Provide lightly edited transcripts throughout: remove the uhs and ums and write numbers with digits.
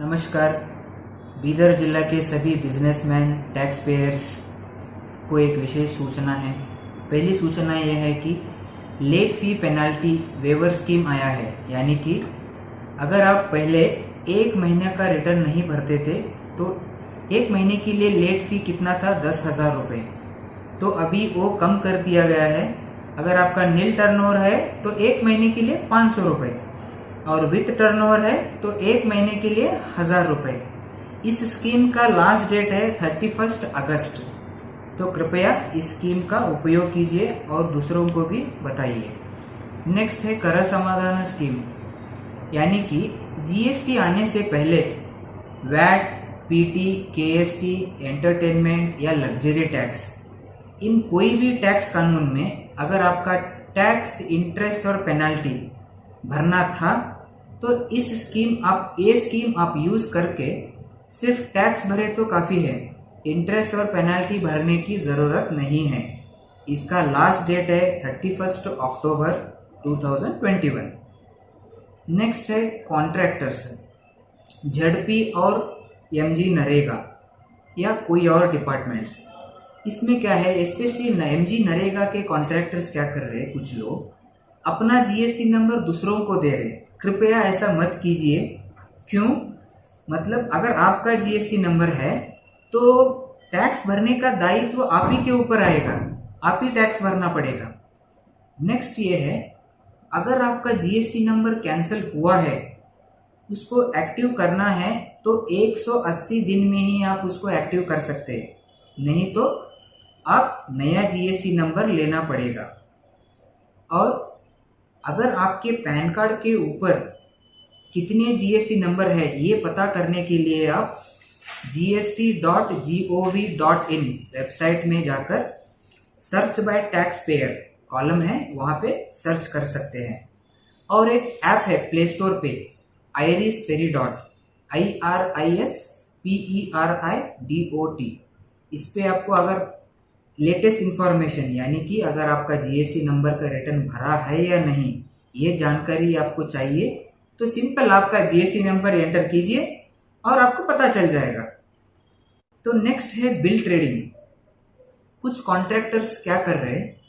नमस्कार। बीदर जिला के सभी बिजनेसमैन टैक्स पेयर्स को एक विशेष सूचना है। पहली सूचना यह है कि late fee penalty waiver scheme आया है, यानी कि अगर आप पहले एक महीने का रिटर्न नहीं भरते थे तो एक महीने के लिए लेट फी कितना था, 10,000 रुपये। तो अभी वो कम कर दिया गया है। अगर आपका नील टर्नओवर है तो एक महीने के लिए 500 रुपये, और विथ टर्नओवर है तो एक महीने के लिए 1000 रुपये। इस स्कीम का लास्ट डेट है 31 अगस्त। तो कृपया इस स्कीम का उपयोग कीजिए और दूसरों को भी बताइए। नेक्स्ट है कर समाधान स्कीम, यानी कि जीएसटी आने से पहले वैट, पीटी, केएसटी, एंटरटेनमेंट या लग्जरी टैक्स, इन कोई भी टैक्स कानून में अगर आपका टैक्स, इंटरेस्ट और पेनल्टी भरना था तो इस स्कीम आप यूज करके सिर्फ टैक्स भरे तो काफी है, इंटरेस्ट और पेनल्टी भरने की जरूरत नहीं है। इसका लास्ट डेट है 31 अक्टूबर 2021। नेक्स्ट है कॉन्ट्रैक्टर्स, झड़पी और एमजी नरेगा या कोई और डिपार्टमेंट्स। इसमें क्या है, स्पेशली एमजी नरेगा के कॉन्ट्रैक्टर्स क्या कर रहे हैं, कुछ लोग अपना जीएसटी नंबर दूसरों को दे रहे। कृपया ऐसा मत कीजिए। क्यों? मतलब अगर आपका जीएसटी नंबर है तो टैक्स भरने का दायित्व तो आप ही के ऊपर आएगा, आप ही टैक्स भरना पड़ेगा। नेक्स्ट ये है, अगर आपका जीएसटी नंबर कैंसिल हुआ है, उसको एक्टिव करना है तो 180 दिन में ही आप उसको एक्टिव कर सकते हैं, नहीं तो आप नया जीएसटी नंबर लेना पड़ेगा। और अगर आपके पैन कार्ड के ऊपर कितने जीएसटी नंबर है ये पता करने के लिए आप gst.gov.in वेबसाइट में जाकर search by tax payer column है, वहां पे सर्च कर सकते हैं। और एक ऐप है प्ले स्टोर पे, आईरिस पेरिडॉट, IRISPERIDOT। इस पे आपको अगर लेटेस्ट इंफॉर्मेशन, यानी कि अगर आपका जीएसटी नंबर का रिटर्न भरा है या नहीं, ये जानकारी आपको चाहिए तो सिंपल आपका जीएसटी नंबर एंटर कीजिए और आपको पता चल जाएगा। तो नेक्स्ट है बिल ट्रेडिंग। कुछ कॉन्ट्रैक्टर्स क्या कर रहे हैं,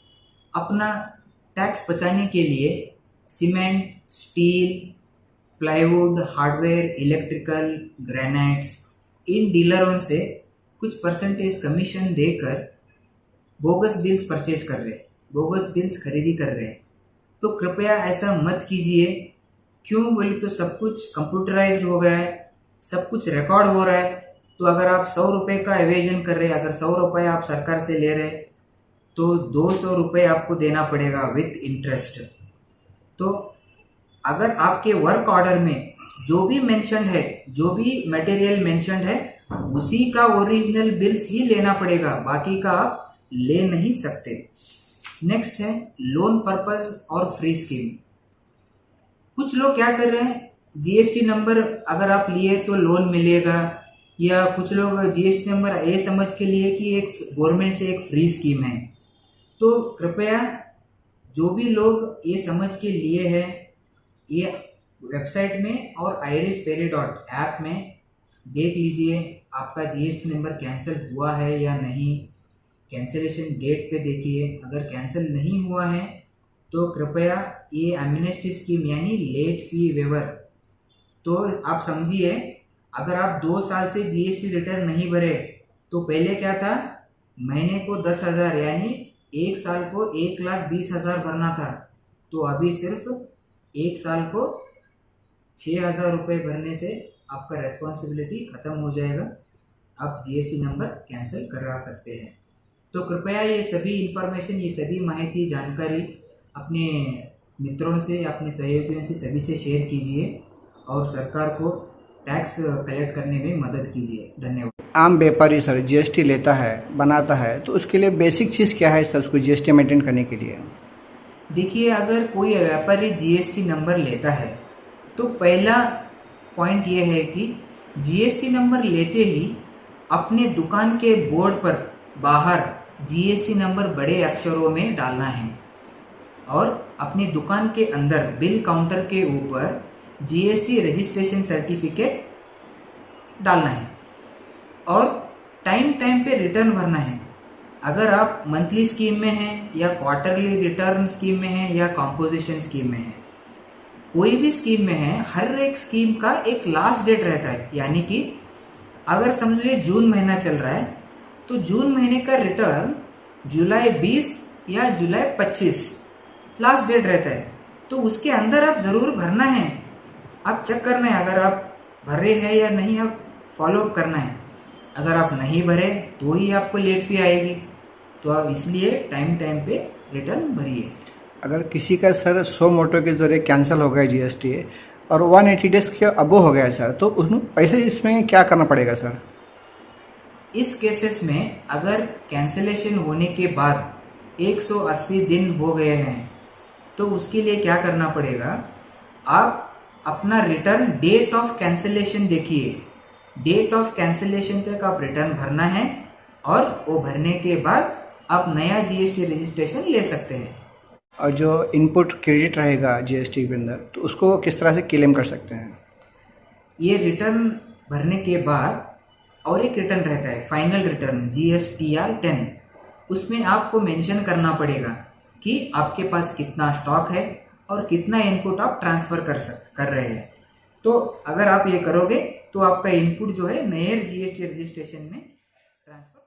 अपना टैक्स बचाने के लिए cement, steel, plywood, hardware, electrical, granites, इन डीलरों से कुछ परसेंटेज कमीशन देकर बोगस बिल्स परचेज कर रहे हैं, बोगस बिल्स खरीदी कर रहे हैं। तो कृपया ऐसा मत कीजिए। क्यों बोले तो सब कुछ कंप्यूटराइज्ड हो गया है, सब कुछ रिकॉर्ड हो रहा है। तो अगर आप 100 रुपए का एवेजन कर रहे हैं, अगर 100 रुपए आप सरकार से ले रहे तो 200 रुपए आपको देना पड़ेगा विथ इंटरेस्ट। तो अगर आपके वर्क ऑर्डर में जो भी मेंशन है, जो भी मटेरियल मेंशन है, उसी का ओरिजिनल बिल्स ही लेना पड़ेगा, बाकी का आप ले नहीं सकते। नेक्स्ट है लोन पर्पस और फ्री स्कीम। कुछ लोग क्या कर रहे हैं, जीएसटी नंबर अगर आप लिए तो लोन मिलेगा, या कुछ लोग जीएसटी नंबर ये समझ के लिए कि एक गवर्नमेंट से एक फ्री स्कीम है। तो कृपया जो भी लोग ये समझ के लिए है, ये वेबसाइट में और IRISPERIDOT ऐप में देख लीजिए आपका जीएसटी नंबर कैंसिल हुआ है या नहीं। कैंसिलेशन डेट पे देखिए, अगर कैंसिल नहीं हुआ है तो कृपया ये एमनेस्टी स्कीम यानी लेट फी वेवर, तो आप समझिए अगर आप 2 साल से जीएसटी रिटर्न नहीं भरे तो पहले क्या था, महीने को 10,000 यानी एक साल को 1,20,000 भरना था। तो अभी सिर्फ एक साल को 6,000 रुपये भरने से आपका रेस्पॉन्सिबिलिटी खत्म हो जाएगा, आप जीएसटी नंबर कैंसिल करा सकते हैं। तो कृपया ये सभी इंफॉर्मेशन, ये सभी माहिती, जानकारी अपने मित्रों से, अपने सहयोगियों से, सभी से शेयर कीजिए और सरकार को टैक्स कलेक्ट करने में मदद कीजिए। धन्यवाद। आम व्यापारी सर जीएसटी लेता है, बनाता है, तो उसके लिए बेसिक चीज़ क्या है सर, उसको जीएसटी मेंटेन करने के लिए? देखिए, अगर कोई व्यापारी जीएसटी नंबर लेता है तो पहला पॉइंट ये है कि जीएसटी नंबर लेते ही अपने दुकान के बोर्ड पर बाहर जीएसटी नंबर बड़े अक्षरों में डालना है, और अपनी दुकान के अंदर बिल काउंटर के ऊपर जीएसटी रजिस्ट्रेशन सर्टिफिकेट डालना है और टाइम टाइम पे रिटर्न भरना है। अगर आप मंथली स्कीम में हैं या क्वार्टरली रिटर्न स्कीम में हैं या कॉम्पोजिशन स्कीम में हैं, कोई भी स्कीम में है, हर एक स्कीम का एक लास्ट डेट रहता है। यानी कि अगर समझो ये जून महीना चल रहा है तो जून महीने का रिटर्न जुलाई 20 या जुलाई 25 लास्ट डेट रहता है, तो उसके अंदर आप जरूर भरना है। आप चेक करना है अगर आप भरे हैं या नहीं, आप फॉलोअप करना है। अगर आप नहीं भरे तो ही आपको लेट फी आएगी, तो आप इसलिए टाइम टाइम पे रिटर्न भरिए। अगर किसी का सर 100 मोटो के जरिए कैंसिल हो गया जीएसटी और 180 डेज के अबो हो गया सर, तो उसमें पैसे इसमें क्या करना पड़ेगा सर? इस केसेस में अगर कैंसिलेशन होने के बाद 180 दिन हो गए हैं तो उसके लिए क्या करना पड़ेगा, आप अपना रिटर्न डेट ऑफ कैंसिलेशन देखिए। डेट ऑफ कैंसिलेशन तक आप रिटर्न भरना है और वो भरने के बाद आप नया जीएसटी रजिस्ट्रेशन ले सकते हैं। और जो इनपुट क्रेडिट रहेगा जीएसटी के अंदर, तो उसको किस तरह से क्लेम कर सकते हैं? ये रिटर्न भरने के बाद और एक रिटर्न रहता है, फाइनल रिटर्न GSTR 10। उसमें आपको मेंशन करना पड़ेगा कि आपके पास कितना स्टॉक है और कितना इनपुट आप ट्रांसफर कर रहे हैं। तो अगर आप ये करोगे तो आपका इनपुट जो है नए जीएसटी रजिस्ट्रेशन में ट्रांसफर